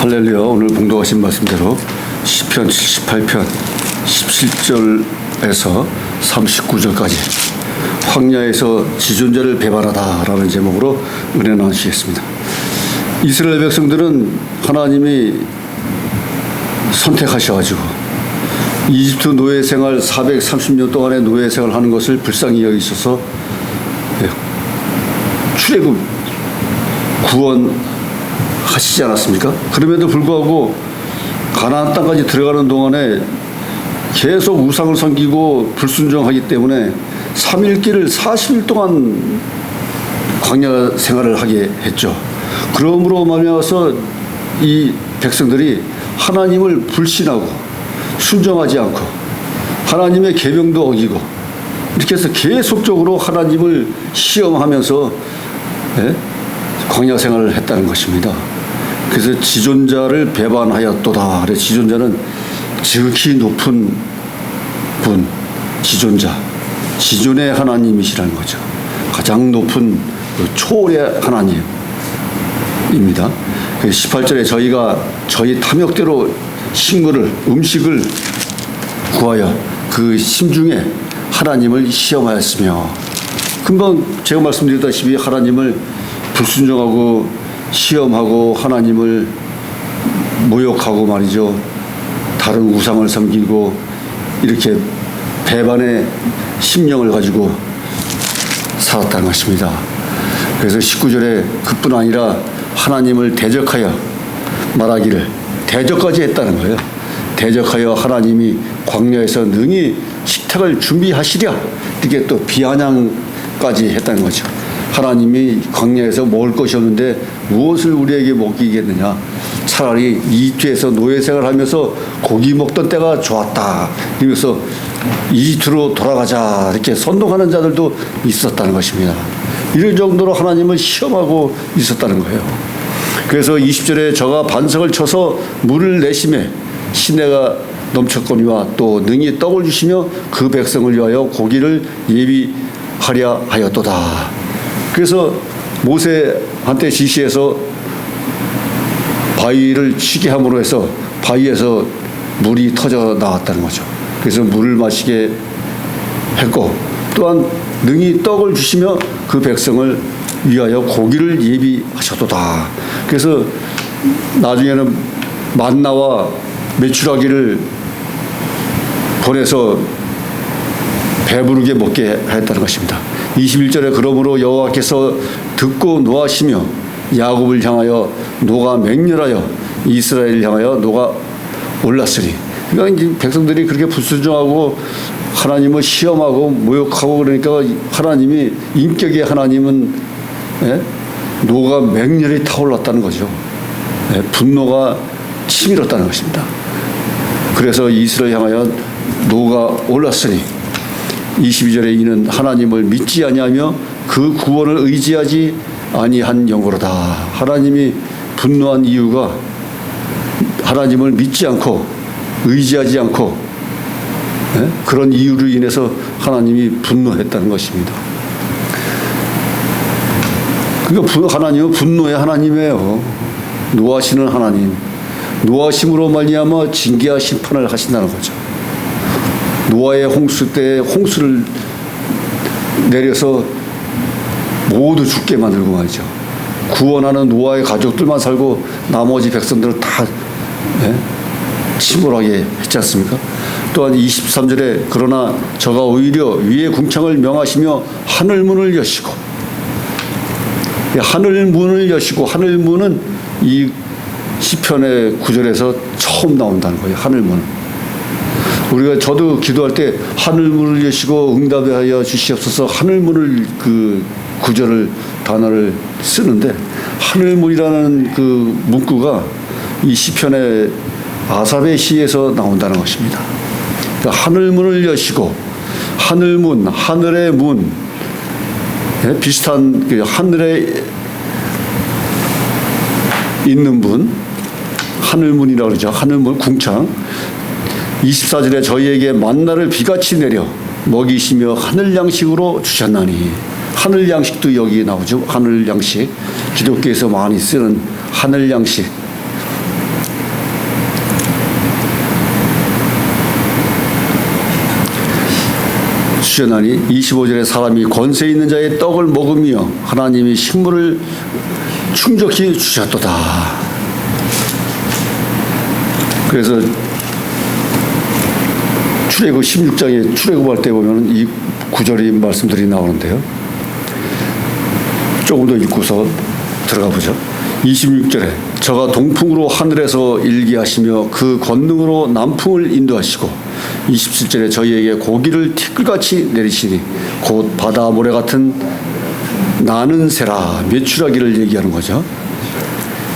할렐루야. 오늘 봉독하신 말씀대로 시편 78편 17절에서 39절까지 황야에서 지존자를 배반하다라는 제목으로 은혜 나누시겠습니다. 이스라엘 백성들은 하나님이 선택하셔가지고 이집트 노예 생활 430년 동안의 노예 생활하는 것을 불쌍히 여기셔서 출애굽 구원하시지 않았습니까? 그럼에도 불구하고 가나안 땅까지 들어가는 동안에 계속 우상을 섬기고 불순종하기 때문에 3일길을 40일 동안 광야 생활을 하게 했죠. 그러므로 말미암아서 이 백성들이 하나님을 불신하고 순종하지 않고 하나님의 계명도 어기고 이렇게 해서 계속적으로 하나님을 시험하면서 광야 생활을 했다는 것입니다. 그래서 지존자를 배반하였도다. 그래서 지존자는 지극히 높은 분, 지존자, 지존의 하나님이시라는 거죠. 가장 높은 초월의 하나님입니다. 18절에 저희가 저희 탐욕대로 식물을, 음식을 구하여 그 심중에 하나님을 시험하였으며, 금방 제가 말씀드렸다시피 하나님을 불순종하고 시험하고 하나님을 모욕하고 말이죠. 다른 우상을 섬기고 이렇게 배반의 심령을 가지고 살았다는 것입니다. 그래서 19절에 그뿐 아니라 하나님을 대적하여 말하기를, 대적까지 했다는 거예요. 대적하여 하나님이 광야에서 능히 식탁을 준비하시랴, 이렇게 또 비아냥까지 했다는 거죠. 하나님이 광야에서 먹을 것이 없는데 무엇을 우리에게 먹이겠느냐, 차라리 이집트에서 노예 생활하면서 고기 먹던 때가 좋았다, 이러면서 이집트로 돌아가자 이렇게 선동하는 자들도 있었다는 것입니다. 이런 정도로 하나님을 시험하고 있었다는 거예요. 그래서 20절에 저가 반석을 쳐서 물을 내심에 시내가 넘쳤거니와 또 능히 떡을 주시며 그 백성을 위하여 고기를 예비하려 하였도다. 그래서 모세한테 지시해서 바위를 치게 함으로 해서 바위에서 물이 터져 나왔다는 거죠. 그래서 물을 마시게 했고, 또한 능히 떡을 주시며 그 백성을 위하여 고기를 예비하셨도다. 그래서 나중에는 만나와 메추라기를 보내서 배부르게 먹게 했다는 것입니다. 21절에 그러므로 여호와께서 듣고 노하시며 야곱을 향하여 노가 맹렬하여 이스라엘을 향하여 노가 올랐으니, 그러니까 이제 백성들이 그렇게 불순종하고 하나님을 시험하고 모욕하고 그러니까 하나님이, 인격의 하나님은 노가 맹렬히 타올랐다는 거죠. 분노가 치밀었다는 것입니다. 그래서 이스라엘 향하여 노가 올랐으니, 22절에 이는 하나님을 믿지 아니하며 그 구원을 의지하지 아니한 영으로다. 하나님이 분노한 이유가 하나님을 믿지 않고 의지하지 않고 그런 이유로 인해서 하나님이 분노했다는 것입니다. 그러니까 하나님은 분노의 하나님이에요. 노하시는 하나님, 노하심으로 말미암아 징계와 심판을 하신다는 거죠. 노아의 홍수 때 홍수를 내려서 모두 죽게 만들고 말이죠. 구원하는 노아의 가족들만 살고 나머지 백성들은 다 침몰하게 했지 않습니까? 또한 23절에 그러나 저가 오히려 위의 궁창을 명하시며 하늘문을 여시고, 하늘문을 여시고, 하늘문은 이 시편의 9절에서 처음 나온다는 거예요. 하늘문. 우리가 저도 기도할 때 하늘문을 여시고 응답하여 주시옵소서, 하늘문을 그 구절을 단어를 쓰는데, 하늘문이라는 그 문구가 이 시편의 아삽의 시에서 나온다는 것입니다. 그러니까 하늘문을 여시고, 하늘문, 하늘의 문, 비슷한 그 하늘에 있는 분, 하늘문이라고 그러죠. 하늘문, 궁창. 24절에 저희에게 만나를 비같이 내려 먹이시며 하늘 양식으로 주셨나니, 하늘 양식도 여기 나오죠. 하늘 양식, 기독교에서 많이 쓰는 하늘 양식. 주전하니 25절에 사람이 권세 있는 자의 떡을 먹으며 하나님이 식물을 충족히 주셨도다. 그래서 출애굽 16장에 출애굽할 때 보면 이 구절이 말씀들이 나오는데요. 조금 더 읽고서 들어가 보죠. 26절에 저가 동풍으로 하늘에서 일기하시며 그 권능으로 남풍을 인도하시고 27절에 저희에게 고기를 티끌같이 내리시니 곧 바다 모래 같은 나는 새라 메추라기를 얘기하는 거죠.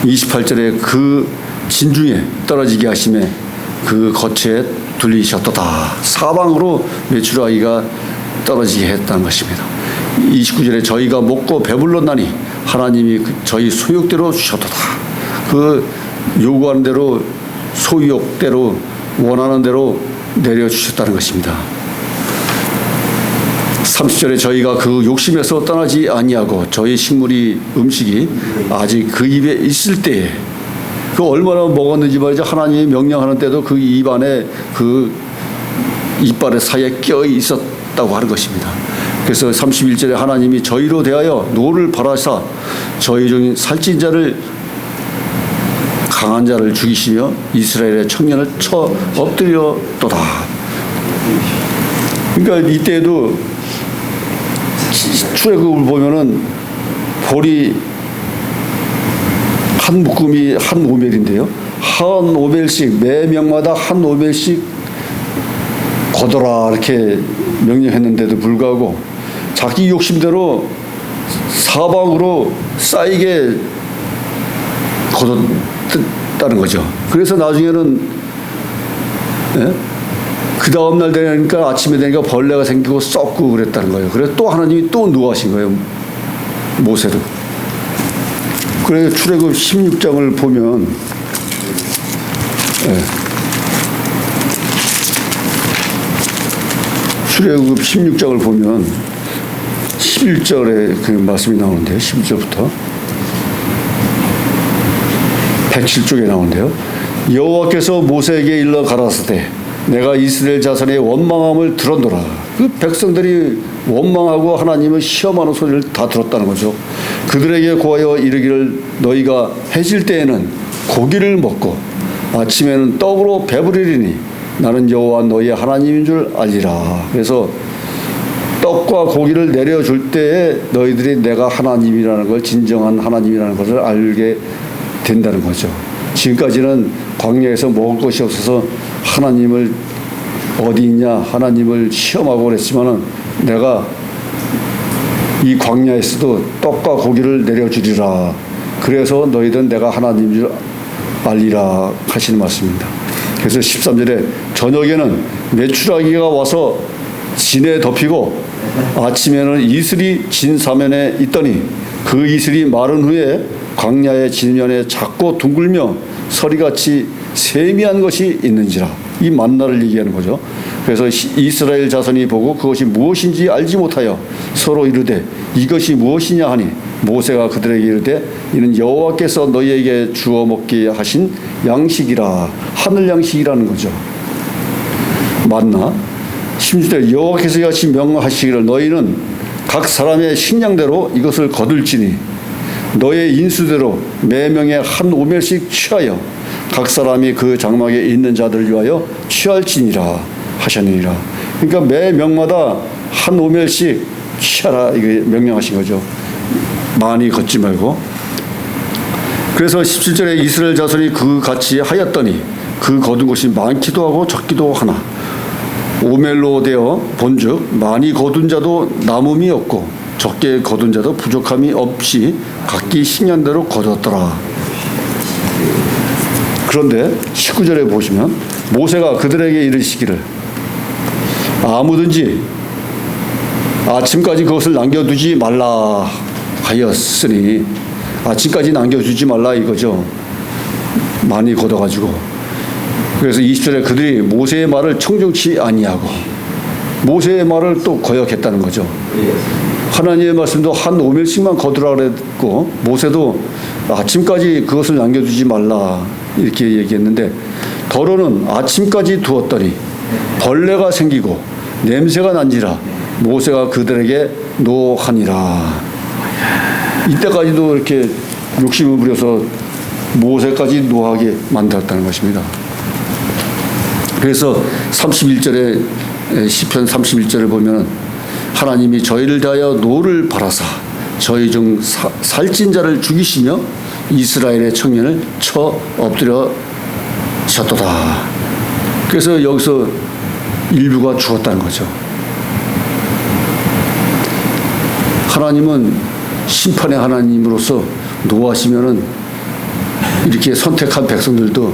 28절에 그 진중에 떨어지게 하심에 그 거처에 둘리셨도다. 사방으로 메추라기가 떨어지게 했다는 것입니다. 29절에 저희가 먹고 배불렀나니 하나님이 저희 소욕대로 주셨도다. 그 요구하는 대로 소욕대로 원하는 대로 내려주셨다는 것입니다. 30절에 저희가 그 욕심에서 떠나지 아니하고 저희 식물이 음식이 아직 그 입에 있을 때에 그 얼마나 먹었는지 말이죠. 하나님이 명령하는 때도 그 입 안에 그 이빨의 사이에 껴 있었다고 하는 것입니다. 그래서 31절에 하나님이 저희로 대하여 노를 바라사 저희 중 살찐 자를 강한 자를 죽이시며 이스라엘의 청년을 쳐 엎드렸도다. 그러니까 이때에도 출애굽을 보면은 볼이 한 묶음이 한 오멜인데요. 한 오멜씩 매 명마다 한 오멜씩 거둬라 이렇게 명령했는데도 불구하고 자기 욕심대로 사방으로 쌓이게 거뒀다는 거죠. 그래서 나중에는 그 다음날 되니까 아침에 되니까 벌레가 생기고 썩고 그랬다는 거예요. 그래서 또 하나님이 또 노하신 거예요. 모세도. 그래서 출애굽 16장을 보면 출애굽 16장을 보면 11절에 그 말씀이 나오는데요. 11절부터 107쪽에 나오는데요. 여호와께서 모세에게 일러 가라사대 내가 이스라엘 자손의 원망함을 들었노라. 그 백성들이 원망하고 하나님을 시험하는 소리를 다 들었다는 거죠. 그들에게 고하여 이르기를 너희가 해질 때에는 고기를 먹고 아침에는 떡으로 배부르리니 나는 여호와 너희의 하나님인 줄 알리라. 그래서 떡과 고기를 내려줄 때에 너희들이 내가 하나님이라는 걸 진정한 하나님이라는 것을 알게 된다는 거죠. 지금까지는 광야에서 먹을 것이 없어서 하나님을 어디 있냐 하나님을 시험하고 그랬지만은 내가 이 광야에서도 떡과 고기를 내려주리라. 그래서 너희들은 내가 하나님인 줄 알리라 하시는 말씀입니다. 그래서 13절에 저녁에는 메추라기가 와서 진에 덮이고 아침에는 이슬이 진 사면에 있더니 그 이슬이 마른 후에 광야의 진면에 작고 둥글며 서리같이 세미한 것이 있는지라. 이 만나를 얘기하는 거죠. 그래서 이스라엘 자손이 보고 그것이 무엇인지 알지 못하여 서로 이르되 이것이 무엇이냐 하니 모세가 그들에게 이르되 이는 여호와께서 너희에게 주어 먹게 하신 양식이라. 하늘 양식이라는 거죠. 만나 16절 여호와께서 같이 명하시기를 너희는 각 사람의 식량대로 이것을 거둘지니 너의 인수대로 매 명에 한 오멜씩 취하여 각 사람이 그 장막에 있는 자들을 위하여 취할지니라 하셨느니라. 그러니까 매 명마다 한 오멜씩 취하라 이게 명령하신 거죠. 많이 걷지 말고. 그래서 17절에 이스라엘 자손이 그 같이 하였더니 그 거둔 것이 많기도 하고 적기도 하나 오멜로 되어 본즉 많이 거둔 자도 남음이 없고 적게 거둔 자도 부족함이 없이 각기 식량대로 거두었더라. 그런데 19절에 보시면 모세가 그들에게 이르시기를 아무든지 아침까지 그것을 남겨두지 말라 하였으니 아침까지 남겨두지 말라 이거죠. 많이 걷어가지고. 그래서 20절에 그들이 모세의 말을 청종치 아니하고 모세의 말을 또 거역했다는 거죠. 하나님의 말씀도 한 오멜씩만 거두라 그랬고 모세도 아침까지 그것을 남겨두지 말라 이렇게 얘기했는데 더러는 아침까지 두었더니 벌레가 생기고 냄새가 난지라 모세가 그들에게 노하니라. 이때까지도 이렇게 욕심을 부려서 모세까지 노하게 만들었다는 것입니다. 그래서 31절에 시편 31절을 보면 하나님이 저희를 대하여 노를 바라사 저희 중 살찐 자를 죽이시며 이스라엘의 청년을 쳐 엎드려 셨도다. 그래서 여기서 일부가 죽었다는 거죠. 하나님은 심판의 하나님으로서 노하시면은 이렇게 선택한 백성들도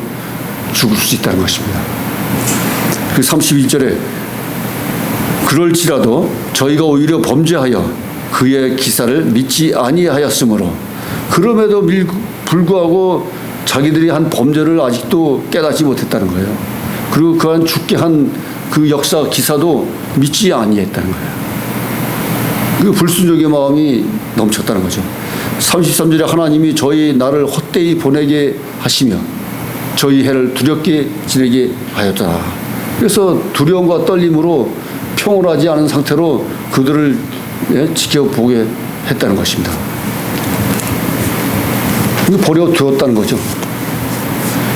죽을 수 있다는 것입니다. 그 32절에 그럴지라도 저희가 오히려 범죄하여 그의 기사를 믿지 아니하였으므로 그럼에도 불구하고 자기들이 한 범죄를 아직도 깨닫지 못했다는 거예요. 그리고 그한 죽게 한 그 역사 기사도 믿지 아니했다는 거예요. 그 불순종의 마음이 넘쳤다는 거죠. 33절에 하나님이 저희 나를 헛되이 보내게 하시며 저희 해를 두렵게 지내게 하였더라. 그래서 두려움과 떨림으로 평온하지 않은 상태로 그들을 지켜보게 했다는 것입니다. 버려두었다는 거죠.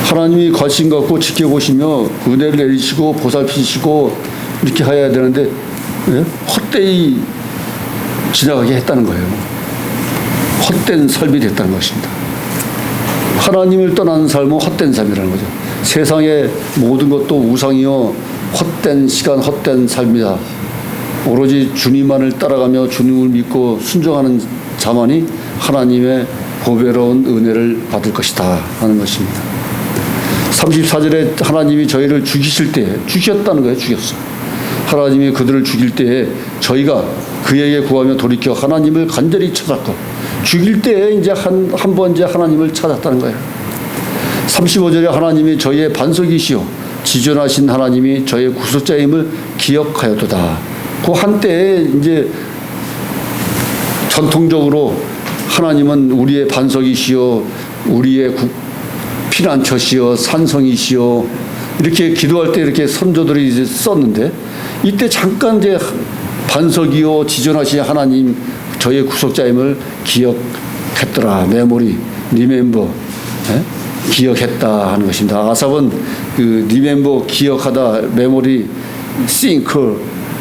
하나님이 관심 갖고 지켜보시며 은혜를 내리시고 보살피시고 이렇게 해야 되는데 헛되이 지나가게 했다는 거예요. 헛된 삶이 됐다는 것입니다. 하나님을 떠나는 삶은 헛된 삶이라는 거죠. 세상의 모든 것도 우상이요 헛된 시간, 헛된 삶이다. 오로지 주님만을 따라가며 주님을 믿고 순종하는 자만이 하나님의 보배로운 은혜를 받을 것이다 하는 것입니다. 34절에 하나님이 저희를 죽이실 때에 죽였다는 거예요. 죽였어. 하나님이 그들을 죽일 때에 저희가 그에게 구하며 돌이켜 하나님을 간절히 찾았고 죽일 때에 이제 한 번 이제 하나님을 찾았다는 거예요. 35절에 하나님이 저희의 반석이시오 지존하신 하나님이 저희의 구속자임을 기억하였도다. 그 한때에 이제 전통적으로 하나님은 우리의 반석이시오 우리의 피난처시오 산성이시오 이렇게 기도할 때 이렇게 선조들이 이제 썼는데 이때 잠깐 이제 반석이요 지존하신 하나님 저의 구속자임을 기억했더라. 메모리 리멤버 기억했다 하는 것입니다. 아삽은 그 리멤버 기억하다 메모리 think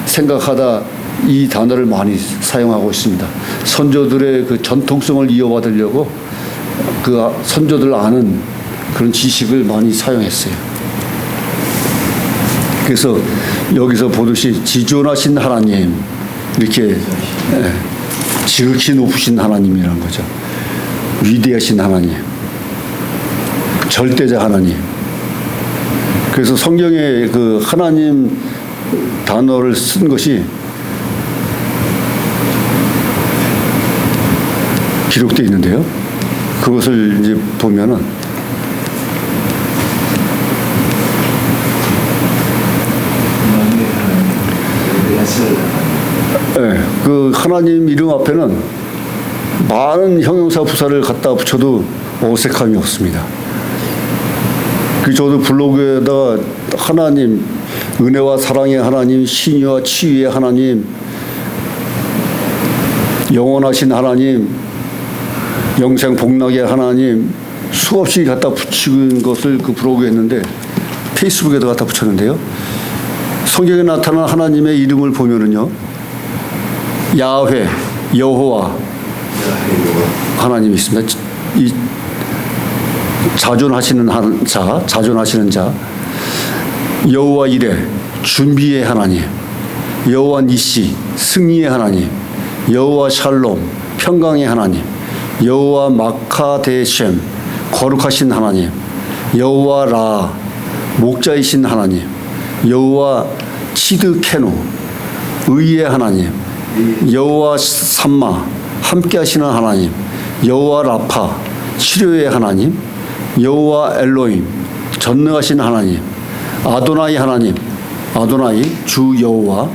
생각하다 이 단어를 많이 사용하고 있습니다. 선조들의 그 전통성을 이어받으려고 그 선조들 아는 그런 지식을 많이 사용했어요. 그래서 여기서 보듯이 지존하신 하나님 이렇게 지극히 높으신 하나님이라는 거죠. 위대하신 하나님, 절대자 하나님. 그래서 성경에 그 하나님 단어를 쓴 것이 기록되어 있는데요. 그것을 이제 보면은 그 하나님 이름 앞에는 많은 형용사 부사를 갖다 붙여도 어색함이 없습니다. 그 저도 블로그에다가 하나님, 은혜와 사랑의 하나님, 신유와 치유의 하나님, 영원하신 하나님, 영생 복락의 하나님 수없이 갖다 붙이는 것을 그 블로그에 했는데 페이스북에다 갖다 붙였는데요. 성경에 나타난 하나님의 이름을 보면은요. 야훼, 여호와 하나님이 있습니다. 이 자존하시는 자, 자존하시는 자, 여호와 이레, 준비의 하나님, 여호와 니시, 승리의 하나님, 여호와 샬롬, 평강의 하나님, 여호와 마카데셴, 거룩하신 하나님, 여호와 라, 목자이신 하나님, 여호와 치드케노, 의의 하나님, 여호와 삼마, 함께하시는 하나님, 여호와 라파, 치료의 하나님, 여호와 엘로임, 전능하신 하나님, 아도나이 하나님, 아도나이 주 여호와,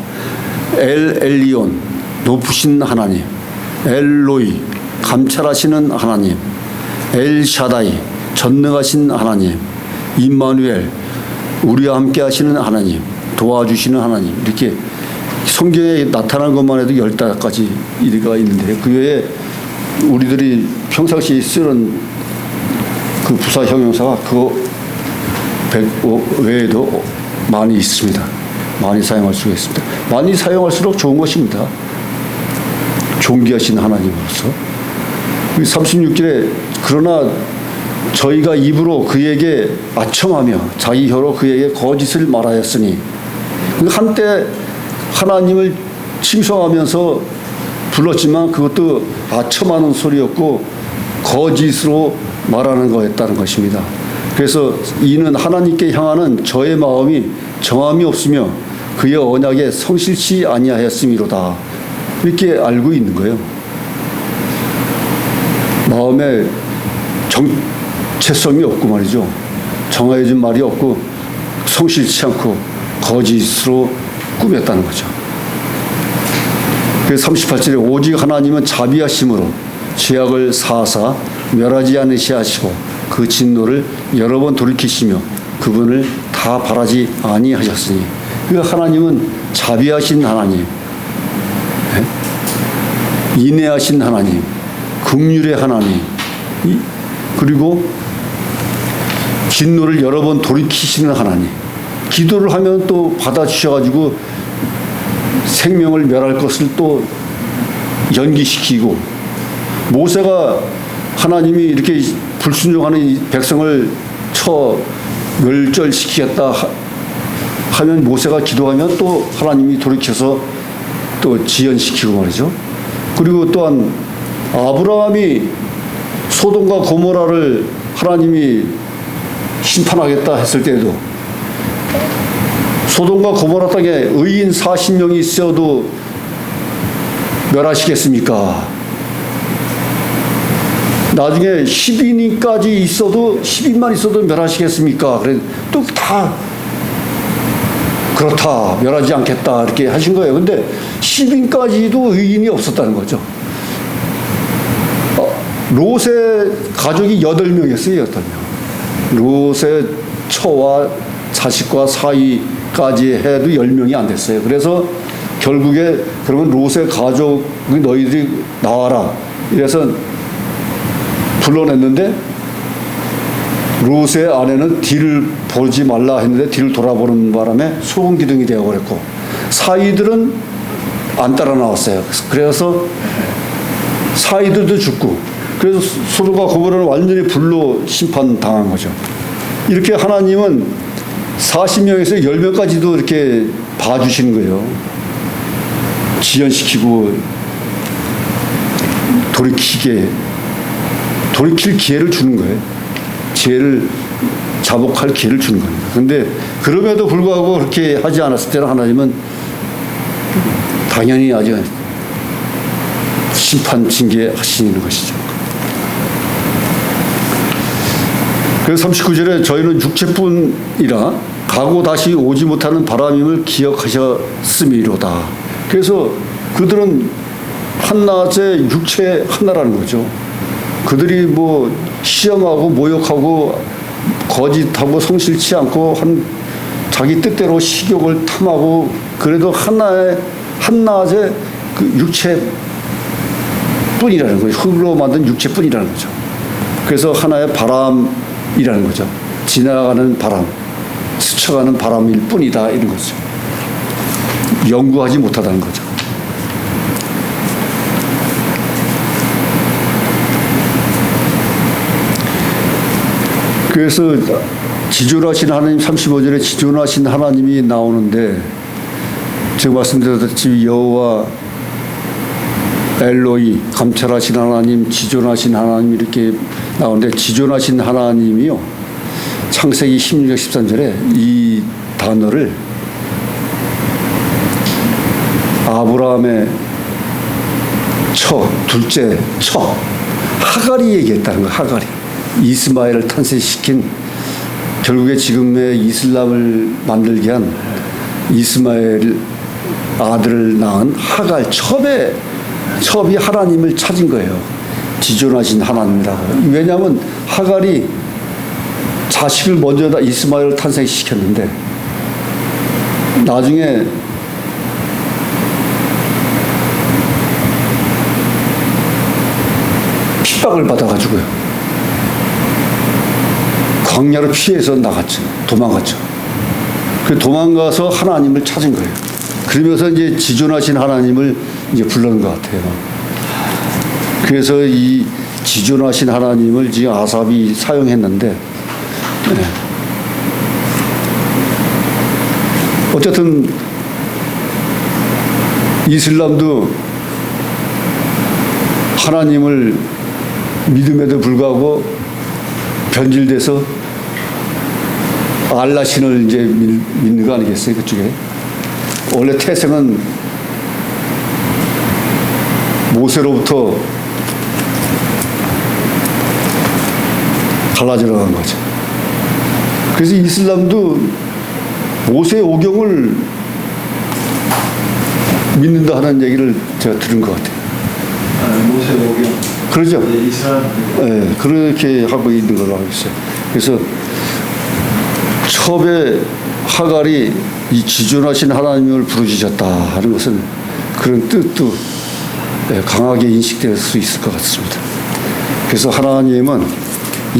엘 엘리온, 높으신 하나님, 엘로이, 감찰하시는 하나님, 엘 샤다이, 전능하신 하나님, 임마누엘, 우리와 함께하시는 하나님, 도와주시는 하나님. 이렇게 성경에 나타난 것만 해도 15가지 일가 있는데 그 외에 우리들이 평상시에 쓰는 그 부사 형용사가 그거 외에도 많이 있습니다. 많이 사용할 수가 있습니다. 많이 사용할수록 좋은 것입니다. 존귀하신 하나님으로서. 36절에 그러나 저희가 입으로 그에게 아첨하며 자기 혀로 그에게 거짓을 말하였으니 한때 하나님을 칭송하면서 불렀지만 그것도 아첨하는 소리였고 거짓으로 말하는 거였다는 것입니다. 그래서 이는 하나님께 향하는 저의 마음이 정함이 없으며 그의 언약에 성실치 아니하였음이로다. 이렇게 알고 있는 거예요. 마음에 정체성이 없고 말이죠. 정해진 말이 없고 성실치 않고 거짓으로 꾸몄다는 거죠. 그래서 38절에 오직 하나님은 자비하심으로 죄악을 사하사 멸하지 않으시하시고 그 진노를 여러 번 돌이키시며 그분을 다 바라지 아니하셨으니 그 하나님은 자비하신 하나님, 인내하신 하나님, 긍휼의 하나님, 그리고 진노를 여러 번 돌이키시는 하나님. 기도를 하면 또 받아주셔가지고 생명을 멸할 것을 또 연기시키고 모세가 하나님이 이렇게 불순종하는 이 백성을 멸절시키겠다 하면 모세가 기도하면 또 하나님이 돌이켜서 또 지연시키고 말이죠. 그리고 또한 아브라함이 소돔과 고모라를 하나님이 심판하겠다 했을 때에도 소돔과 고모라 땅에 의인 40명이 있어도 멸하시겠습니까? 나중에 10인까지 있어도 10인만 있어도 멸하시겠습니까? 그래 또 다 그렇다 멸하지 않겠다 이렇게 하신 거예요. 근데 10인까지도 의인이 없었다는 거죠. 롯의 가족이 8명이었어요. 8명. 롯의 처와 자식과 사위까지 해도 10명이 안 됐어요. 그래서 결국에 그러면 롯의 가족이 너희들이 나와라. 이래서 불러냈는데 롯의 아내는 뒤를 보지 말라 했는데 뒤를 돌아보는 바람에 소금 기둥이 되어버렸고 사위들은 안 따라 나왔어요. 그래서 사위들도 죽고 그래서 소돔과 고모라는 완전히 불로 심판당한 거죠. 이렇게 하나님은 40명에서 10명까지도 이렇게 봐주시는 거예요. 지연시키고 돌이킬 기회를 주는 거예요. 죄를 자복할 기회를 주는 겁니다. 그런데 그럼에도 불구하고 그렇게 하지 않았을 때는 하나님은 당연히 아주 심판 징계하시는 것이죠. 그래서 39절에 저희는 육체뿐이라 가고 다시 오지 못하는 바람임을 기억하셨음이로다. 그래서 그들은 한낮에 육체 하나라는 거죠. 그들이 뭐 시험하고 모욕하고 거짓하고 성실치 않고 자기 뜻대로 식욕을 탐하고 그래도 한낮에 그 육체뿐이라는 거예요. 흙으로 만든 육체뿐이라는 거죠. 그래서 하나의 바람이라는 거죠. 지나가는 바람, 스쳐가는 바람일 뿐이다 이런 거죠. 연구하지 못하다는 거죠. 그래서 지존하신 하나님 35절에 지존하신 하나님이 나오는데 제가 말씀드렸듯이 여호와 엘로이 감찰하신 하나님 지존하신 하나님 이렇게 나오는데 지존하신 하나님이요 창세기 16장 13절에 이 단어를 아브라함의 둘째 처 하갈이 얘기했다는 거예요. 하갈이 이스마엘을 탄생시킨 결국에 지금의 이슬람을 만들게 한 이스마엘 아들을 낳은 하갈 첩이 하나님을 찾은 거예요. 지존하신 하나님이라고. 왜냐하면 하갈이 자식을 먼저 이스마엘을 탄생시켰는데 나중에 핍박을 받아가지고요. 광야로 피해서 나갔죠. 도망갔죠. 그 도망가서 하나님을 찾은 거예요. 그러면서 이제 지존하신 하나님을 이제 부르는 것 같아요. 그래서 이 지존하신 하나님을 지금 아삽이 사용했는데, 네. 어쨌든 이슬람도 하나님을 믿음에도 불구하고 변질돼서 알라 신을 이제 믿는 거 아니겠어요? 그쪽에. 원래 태생은 모세로부터 갈라져 나간 거죠. 그래서 이슬람도 모세 오경을 믿는다 하는 얘기를 제가 들은 것 같아요. 모세 오경. 그러죠? 이스라엘. 네, 그렇게 하고 있는 걸로 알고 있어요. 그래서 처음에 하갈이 이 지존하신 하나님을 부르짖었다 하는 것은 그런 뜻도 강하게 인식될 수 있을 것 같습니다. 그래서 하나님은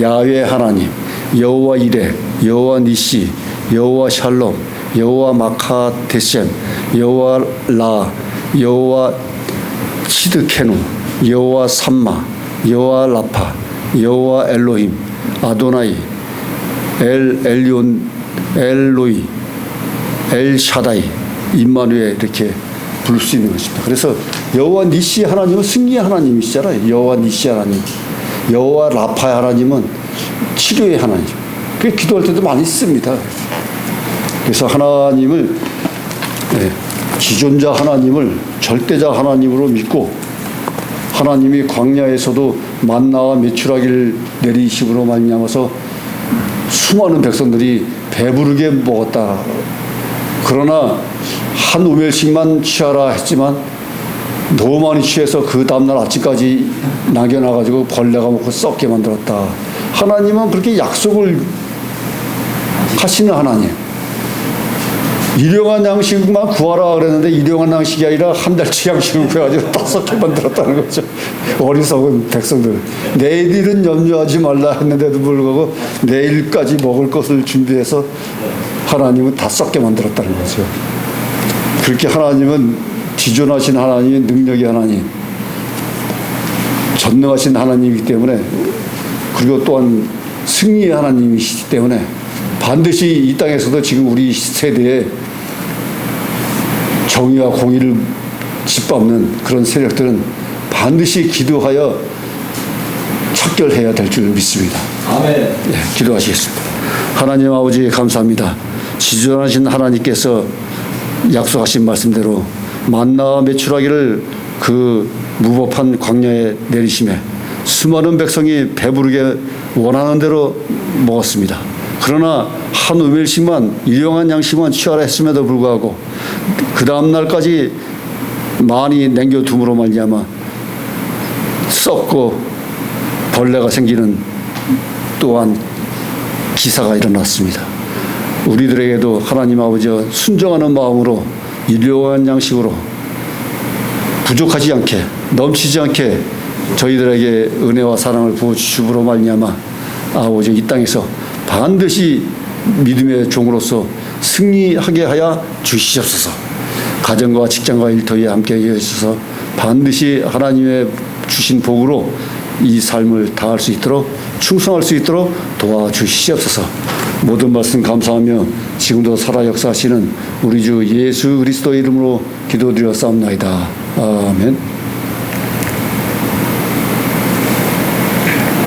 야훼 하나님, 여호와 이레, 여호와 니시, 여호와 샬롬, 여호와 마카데셈, 여호와 라, 여호와 시드케누, 여호와 삼마, 여호와 라파, 여호와 엘로힘, 아도나이, 엘리온, 엘로이, 엘샤다이, 임마누엘 이렇게 부를 수 있는 것입니다. 그래서 여호와 니시 하나님은 승리의 하나님이시잖아요. 여호와 니시 하나님, 여호와 라파 하나님은 치료의 하나님. 그게 기도할 때도 많이 씁니다. 그래서 하나님을 기존자 하나님을 절대자 하나님으로 믿고 하나님이 광야에서도 만나와 메추라기를 내리심으로 말미암아서 수많은 백성들이 배부르게 먹었다. 그러나 한 우멜씩만 취하라 했지만 너무 많이 취해서 그 다음날 아침까지 남겨놔가지고 벌레가 먹고 썩게 만들었다. 하나님은 그렇게 약속을 하시는 하나님. 일용한 양식만 구하라 그랬는데 일용한 양식이 아니라 한 달치 양식을 구해가지고 5개 만들었다는 거죠. 어리석은 백성들. 내일은 염려하지 말라 했는데도 불구하고 내일까지 먹을 것을 준비해서 하나님은 다 썩게 만들었다는 거죠. 그렇게 하나님은 지존하신 하나님, 능력의 하나님, 전능하신 하나님이기 때문에 그리고 또한 승리의 하나님이시기 때문에 반드시 이 땅에서도 지금 우리 세대에 정의와 공의를 짓밟는 그런 세력들은 반드시 기도하여 척결해야 될 줄 믿습니다. 아멘. 네, 기도하시겠습니다. 하나님 아버지 감사합니다. 지존하신 하나님께서 약속하신 말씀대로 만나와 메추라기를 그 무법한 광야에 내리심에 수많은 백성이 배부르게 원하는 대로 먹었습니다. 그러나 한 우멜씩만 일용한 양식만 취하라 했음에도 불구하고 그 다음 날까지 많이 남겨둠으로 말미암아 썩고 벌레가 생기는 또한 기사가 일어났습니다. 우리들에게도 하나님 아버지와 순종하는 마음으로 일용한 양식으로 부족하지 않게 넘치지 않게 저희들에게 은혜와 사랑을 부어주심으로 말미암아 아버지 이 땅에서 반드시 믿음의 종으로서 승리하게 하여 주시옵소서. 가정과 직장과 일터에 함께 해주셔서 반드시 하나님의 주신 복으로 이 삶을 다할 수 있도록 충성할 수 있도록 도와주시옵소서. 모든 말씀 감사하며 지금도 살아 역사하시는 우리 주 예수 그리스도의 이름으로 기도드려 싸움나이다. 아멘.